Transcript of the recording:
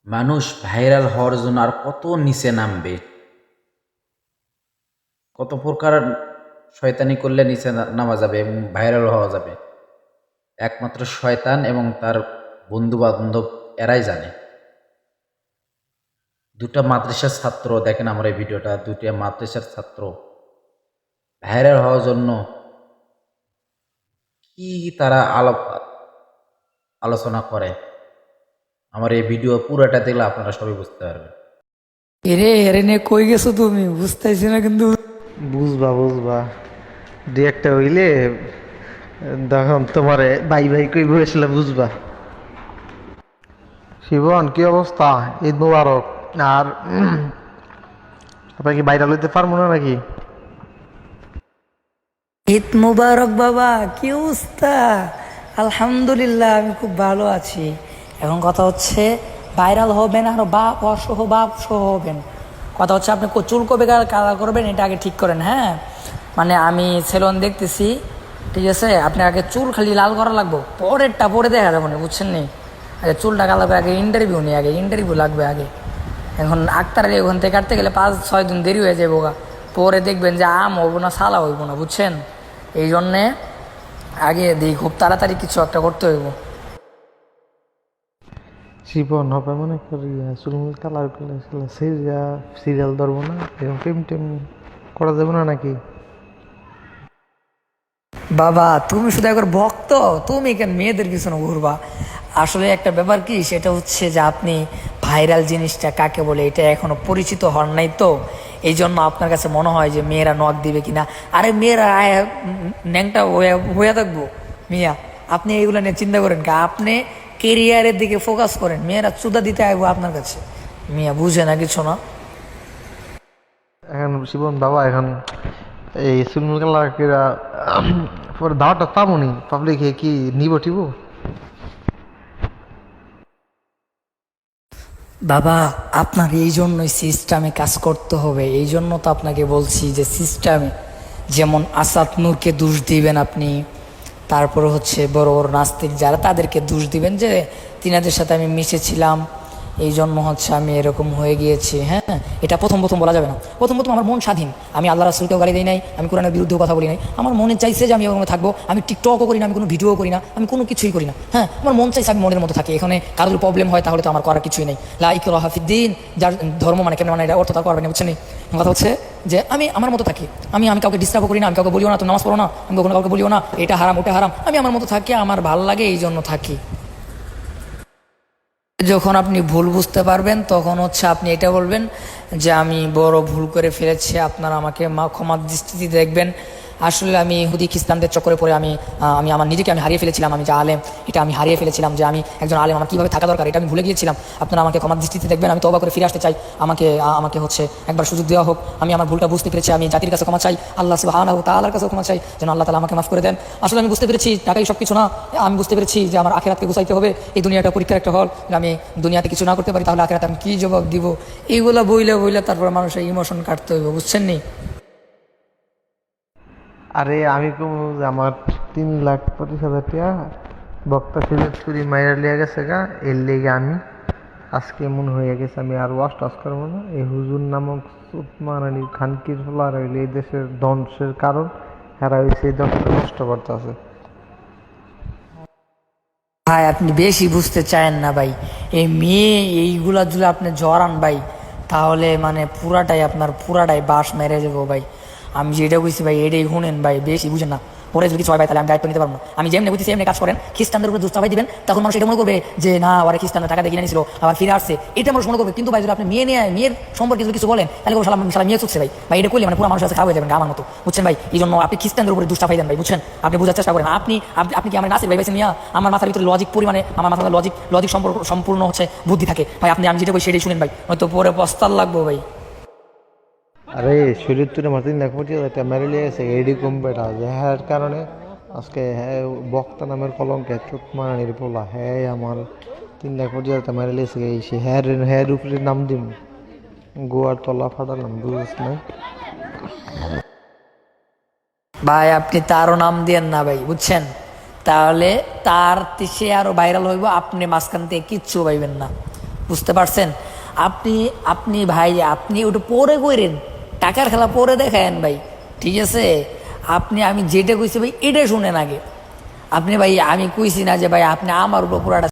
মানুষ ভাইরাল হওয়ার জন্য আর কত নিচে নামবে, কত প্রকার শয়তানি করলে নিচে নামা যাবে এবং ভাইরাল হওয়া যাবে। একমাত্র শয়তান এবং তার বন্ধু বান্ধব এরাই জানে। দুটা মাদ্রাসার ছাত্র, দেখেন আমার এই ভিডিওটা, দুটা মাদ্রাসার ছাত্র ভাইরাল হওয়ার জন্য কি তারা আলোচনা করে। আমার এই ভিডিও পুরোটা দেখলে আপনারা সবাই বুঝতে পারবেন। এরে এরে নে কই গেছো তুমি বুঝতেছি না কিন্তু। বুঝবা বুঝবা দুই একটা হইলে তখন তোমারে ভাই ভাই কই বসলে বুঝবা। শিবন কি অবস্থা? ঈদ মুবারক। আর আপনার কি বাইরে লইতে পারবো না নাকি? ঈদ মুবারক বাবা, কি অবস্থা? আলহামদুলিল্লাহ, আমি খুব ভালো আছি। এখন কথা হচ্ছে ভাইরাল হবেন আর বাপ সহ হবেন। কথা হচ্ছে আপনি চুল কবে কালার করবেন এটা আগে ঠিক করেন। হ্যাঁ, মানে আমি সেলুন দেখতেছি, ঠিক আছে? আপনি আগে চুল খালি লাল করা লাগবো, পরেরটা পরে দেখা যাবো না, বুঝছেন নি? আগে চুলটা কালাবে, আগে ইন্টারভিউ নিই, আগে ইন্টারভিউ লাগবে আগে। এখন আক্তারের ওখান থেকে কাটতে গেলে 5-6 দিন দেরি হয়ে যাবো গা। পরে দেখবেন যে আম হইব না সালা হইব না, বুঝছেন? এই জন্যে আগে দিই, খুব তাড়াতাড়ি কিছু একটা করতে হইব। শিবন হবে মনে করি চুলমুল কালার করলে সিরিয়াল ধরবো না, এরকম প্রেম টেম করা যাবে না নাকি? বাবা তুমি শুধু একবার ভক্ত, তুমি কেন মেয়েদের পিছনে ঘুরবা? আসলে একটা ব্যাপার কি, সেটা হচ্ছে যে আপনি ভাইরাল জিনিসটা কাকে বলে এটা এখনো পরিচিত হন নাই তো, এই জন্য আপনার কাছে মনে হয় যে মেয়েরা নখ দিবে কিনা। আরে মেয়েরা ন্যাংটা হয়ে থাকবো মিয়া, আপনি এইগুলো নিয়ে চিন্তা করেন কা? আপনি কেরিয়ারের দিকে ফোকাস করেন, মেয়েরা চুদা দিতে আইবো আপনার কাছে। মিয়া বুঝে না কিছু না। এখন শিবন বাবা, এখন এই চুলমুল কালার কিরা পরে দাওয়াটা পাবনি, পাবলিকে কি নিব টিব? বাবা আপনার এই জন্যই সিস্টেমে কাজ করতে হবে, এই জন্য তো আপনাকে বলছি যে সিস্টেমে, যেমন আসাদ নূরকে দোষ দিবেন আপনি, তারপরে হচ্ছে বড় বড় নাস্তিক যারা তাদেরকে দোষ দিবেন যে তিনাদের সাথে আমি মিশেছিলাম, এই জন্য হচ্ছে আমি এরকম হয়ে গিয়েছি। হ্যাঁ, এটা প্রথম প্রথম বলা যাবে না। প্রথম প্রথম আমার মন স্বাধীন, আমি আল্লাহ রাসূলকেও গালি দিই নাই, আমি কোরআনের বিরুদ্ধেও কথা বলি নাই। আমার মনে চাইছে যে আমি ওখানে থাকবো, আমি টিকটকও করি না, আমি কোনো ভিডিও করি না, আমি কোনো কিছুই করি না। হ্যাঁ, আমার মন চাইছে আমি মনের মতো থাকি। এখানে কারোর প্রবলেম হয় তাহলে তো আমার করার কিছুই নেই। লা ইকরাহা ফিদ্দিন, যার ধর্ম মানে কেমন মানে এটা অর্থ তার করবেন না, বুঝছেন? কথা হচ্ছে যে আমি আমার মতো থাকি, আমি আমি কাউকে ডিস্টার্বও করি না, আমি কাউকে বলিও না তো নামাজ পড়ো না, আমি কখনো কাউকে বলিও না এটা হারাম ওটা হারাম, আমি আমার মতো থাকি, আমার ভালো লাগে এই জন্য থাকি। যখন আপনি ভুল বুঝতে পারবেন তখন হচ্ছে আপনি এটা বলবেন যে আমি বড় ভুল করে ফেলেছি, আপনারা আমাকে ক্ষমার দৃষ্টিতে দেখবেন। আসলে আমি ইহুদি খ্রিস্টানদের চক্করে পড়ে আমি আমি আমার নিজেকে আমি হারিয়ে ফেলেছিলাম, আমি যে আলেম এটা আমি হারিয়ে ফেলেছিলাম, যে আমি একজন আলেম আমার কীভাবে থাকা দরকার এটা আমি ভুলে গিয়েছিলাম। আপনারা আমাকে ক্ষমার দৃষ্টিতে দেখবেন, আমি তওবা করে ফিরে আসতে চাই। আমাকে আমাকে হচ্ছে একবার সুযোগ দেওয়া হোক, আমি আমার ভুলটা বুঝতে পেরেছি, আমি জাতির কাছে ক্ষমা চাই, আল্লাহ সুবহানাহু ওয়া তাআলার কাছেও ক্ষমা চাই, যেন আল্লাহ তাআলা আমাকে মাফ করে দেন। আসলে আমি বুঝতে পেরেছি টাকাই সব কিছু না, আমি বুঝতে পেরেছি যে আমার আখিরাতকে গুছাইতে হবে, এই দুনিয়াটা পরীক্ষার একটা হল, আমি দুনিয়াতে কিছু না করতে পারি তাহলে আখিরাতে আমি কী জবাব দিব? এইগুলো বইলে তারপর মানুষের ইমোশন কাটতে হইব, বুঝছেন নি? আরে আমি কম যে আমার 3,25,000 টাকা বক্তা সিলেক্ট করি মাইরা লিয়া গেছে গা, এর লেগে আমি আজকে মনে হয়ে গেছে আমি আর ওয়াশ টাশ করবো না। এই হুজুর নামক উসমান আলী খানকির ফলার হইলে এই দেশের ধ্বংসের কারণ, হেরা হয়েছে এই দেশটা নষ্ট করতে আছে। ভাই আপনি বেশি বুঝতে চায়েন না ভাই, এই মেয়ে এইগুলা যদি আপনি জড়ান ভাই, তাহলে মানে পুরাটাই বাস মেরে যাবো ভাই। আমি যেটা বুঝছি ভাই এটাই শুনেন ভাই, বেশি বুঝেন না। পরে যদি কিছু হয় ভাই তাহলে আমি দায়িত্ব নিতে পারবো না। আমি যেমনি বুঝছি এমনি কাজ করেন, খ্রিস্টানদের উপরে দুষ্টাভাই দিবেন, তখন মানুষ এটা মনে করবে যে না ওরা খ্রিস্টানরা টাকা দিয়ে কিনে নিয়েছিল আবার ফিরে আসছে, এটা মানুষ মনে করবে। কিন্তু ভাই যদি আপনি মেয়ের সম্পর্কে যদি কিছু বলেন তাহলে সালা মেয়ে চুকছে ভাই, ভাই এটা করলে মানে পুরো মানুষ কাছে খারাপ হয়ে যাবেন আমার মতো, বুঝছেন ভাই? এই জন্য আপনি খ্রিস্টানদের উপরে দুষ্টাভাই দেন ভাই, বুঝছেন? আপনি বোঝার চেষ্টা করেন। আপনি আপনি কি আমার নাসির ভাই পাইছেন মিয়া? আমার মাথার ভিতরে লজিক পরিমাণে, আমার মাথার লজিক সম্পূর্ণ হচ্ছে বুদ্ধি থাকে ভাই। আমি যেটা বলি সেটাই শুনেন ভাই, হয়তো পরে পস্তাল লাগবো ভাই। আরে শরীর তুলে মারতে দেখো যে মেরে লিয়ে গেছে এডি কম্পেটা হ্যার কারণে আজকে হ্যাঁ বক্তা নামের কলঙ্কে চোখ মারানির পোলা হ্যাঁ আমার 3,25,000 মেরে লিয়েছে এই সে হ্যার উপরে নাম দিম গোয়ার তলা ফাটালাম, বুঝিস না? ভাই আপনি তারও নাম দিয়েন না ভাই, বুঝছেন? তাহলে সে আরো ভাইরাল হইব, আপনি মাঝখান থেকে কিচ্ছু পাইবেন না, বুঝতে পারছেন? আপনি আপনি ভাই আপনি ওটা পরে কইরেন, টাকার খেলা পরে দেখায়েন ভাই, ঠিক আছে? আমি যেটা কইছি ভাই এটা শুনেন আগে। আপনি ভাই আমি কইছি না যে ভাই আপনি আমার উপর পুরাটা